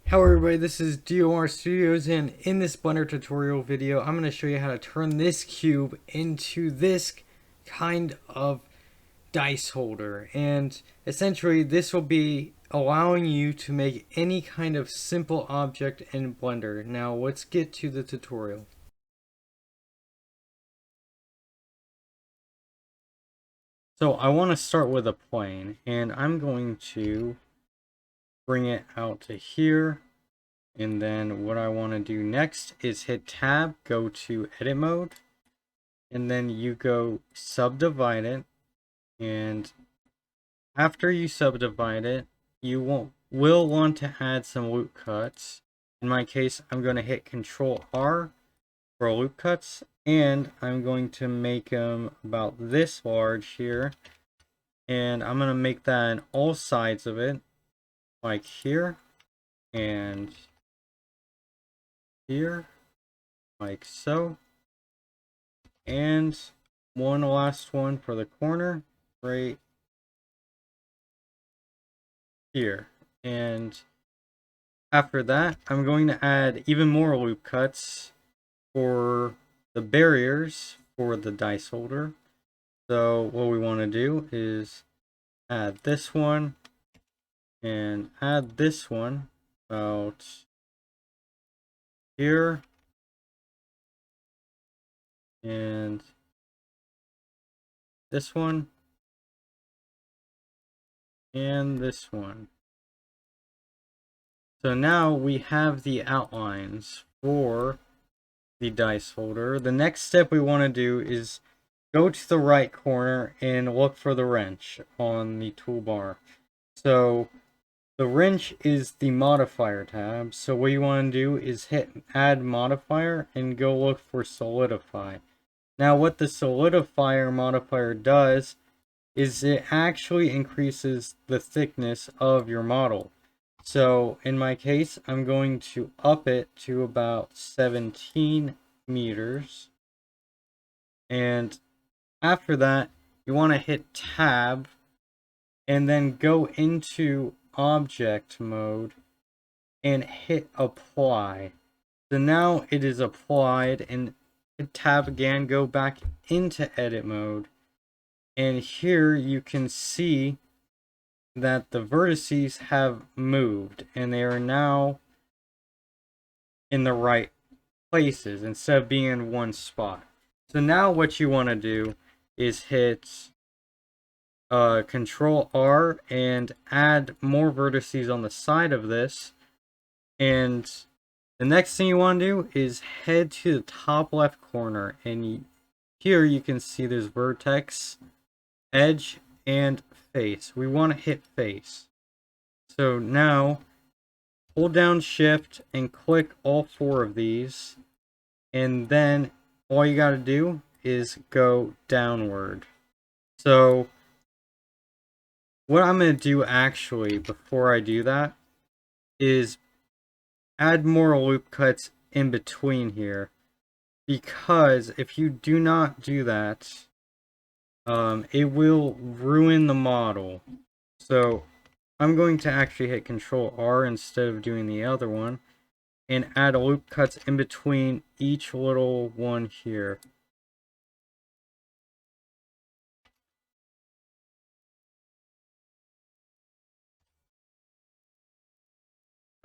Hello everybody, this is DOR Studios, and in this Blender tutorial video, I'm going to show you how to turn this cube into this kind of dice holder. And essentially, this will be allowing you to make any kind of simple object in Blender. Now, let's get to the tutorial. So I want to start with a plane, and I'm going to bring it out to here. And then what I want to do next is hit tab, go to edit mode, and then you go subdivide it. And after you subdivide it, you will want to add some loop cuts. In my case, I'm going to hit Control R for loop cuts, and I'm going to make them about this large here. And I'm going to make that on all sides of it, like here and here, like so. And one last one for the corner right here. And after that, I'm going to add even more loop cuts for the barriers for the dice holder. So what we want to do is add this one and add this one about here, and this one, and this one. So now we have the outlines for the dice holder. The next step we want to do is go to the right corner and look for the wrench on the toolbar. So the wrench is the modifier tab. So what you want to do is hit add modifier and go look for solidify. Now what the solidifier modifier does is it actually increases the thickness of your model. So in my case, I'm going to up it to about 17 meters. And after that, you want to hit tab and then go into object mode and hit apply. So now it is applied, and hit tab again, go back into edit mode. And here you can see that the vertices have moved and they are now in the right places instead of being in one spot. So now what you want to do is hit Control R and add more vertices on the side of this. And the next thing you want to do is head to the top left corner, and here you can see there's vertex, edge, and face. We want to hit face. So now hold down shift and click all four of these, and then all you got to do is go downward. So what I'm going to do actually before I do that is add more loop cuts in between here, because if you do not do that, it will ruin the model. So I'm going to actually hit Control R instead of doing the other one and add loop cuts in between each little one here.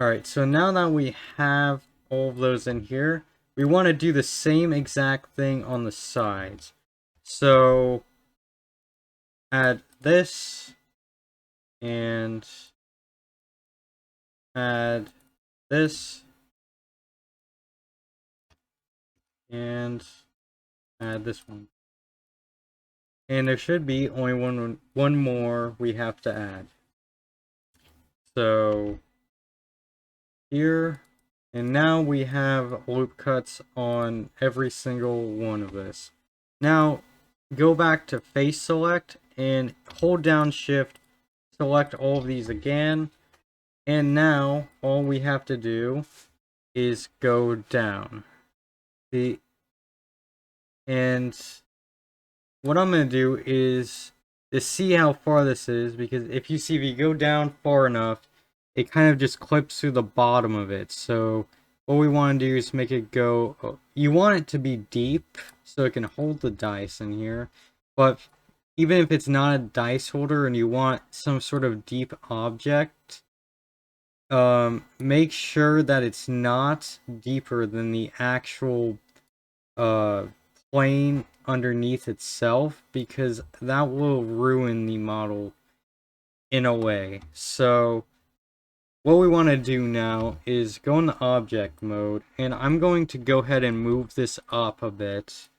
Alright, so now that we have all of those in here, we want to do the same exact thing on the sides. So add this and add this and add this one. And there should be only one more we have to add. So here, and now we have loop cuts on every single one of this. Now go back to face select and hold down shift, select all of these again, and now all we have to do is go down. See, and what I'm going to do is to see how far this is, because if you go down far enough, it kind of just clips through the bottom of it. So what we want to do is make it go, you want it to be deep so it can hold the dice in here. But even if it's not a dice holder and you want some sort of deep object, make sure that it's not deeper than the actual plane underneath itself, because that will ruin the model in a way. So what we want to do now is go into object mode, and I'm going to go ahead and move this up a bit.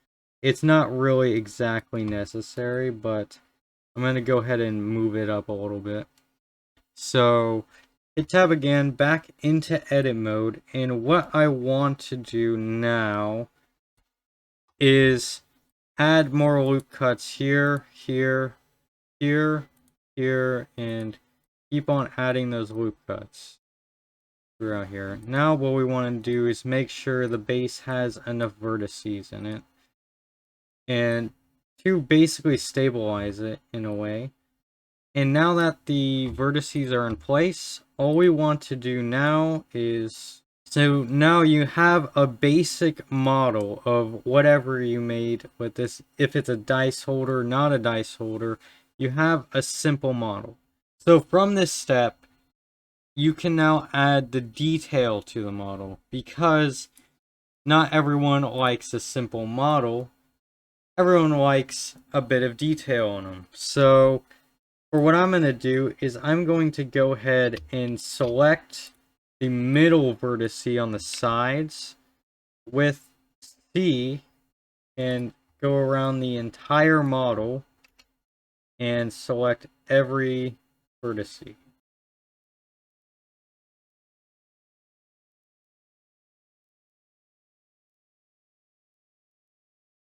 It's not really exactly necessary, but I'm going to go ahead and move it up a little bit. So hit tab again, back into edit mode, and what I want to do now is add more loop cuts here, here, here, here, and keep on adding those loop cuts throughout here. Now what we want to do is make sure the base has enough vertices in it, and to basically stabilize it in a way. And now that the vertices are in place, all we want to do now is, so now you have a basic model of whatever you made with this. If it's a dice holder, not a dice holder, you have a simple model. So from this step, you can now add the detail to the model, because not everyone likes a simple model. Everyone likes a bit of detail on them. So for what I'm going to do is I'm going to go ahead and select the middle vertice on the sides with C and go around the entire model and select every vertice.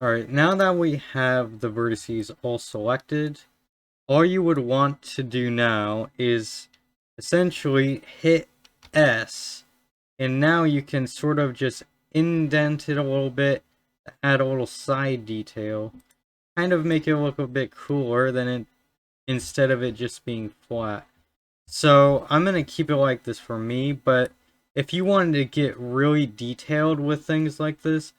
Alright, now that we have the vertices all selected, all you would want to do now is essentially hit S, and now you can sort of just indent it a little bit, add a little side detail, kind of make it look a bit cooler than it, instead of it just being flat. So I'm going to keep it like this for me, but if you wanted to get really detailed with things like this,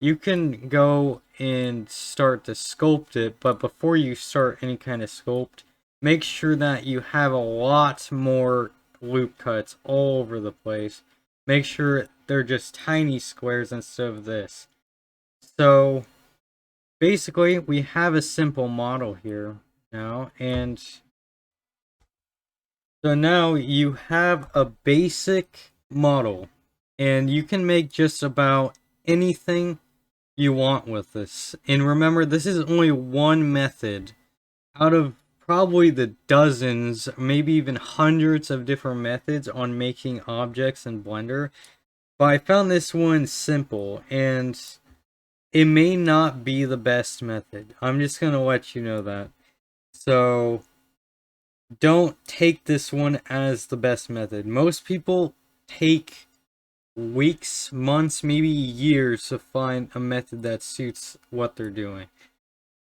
you can go and start to sculpt it, but before you start any kind of sculpt, make sure that you have a lot more loop cuts all over the place. Make sure they're just tiny squares instead of this. So basically, we have a simple model here now, and so now you have a basic model, and you can make just about anything you want with this. And remember, this is only one method out of probably the dozens, maybe even hundreds of different methods on making objects in Blender. But I found this one simple, and it may not be the best method. I'm just going to let you know that. So don't take this one as the best method. Most people take weeks, months, maybe years to find a method that suits what they're doing.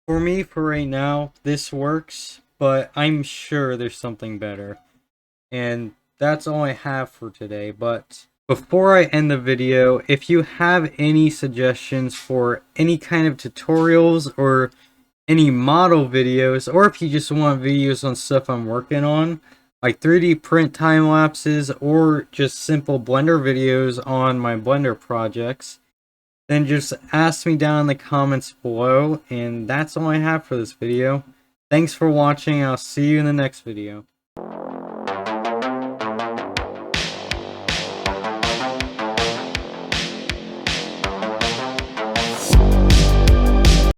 For me, for right now, this works, but I'm sure there's something better. And that's all I have for today. But before I end the video, if you have any suggestions for any kind of tutorials or any model videos, or if you just want videos on stuff I'm working on, like 3D print time lapses or just simple Blender videos on my Blender projects, then just ask me down in the comments below. And that's all I have for this video. Thanks for watching. I'll see you in the next video.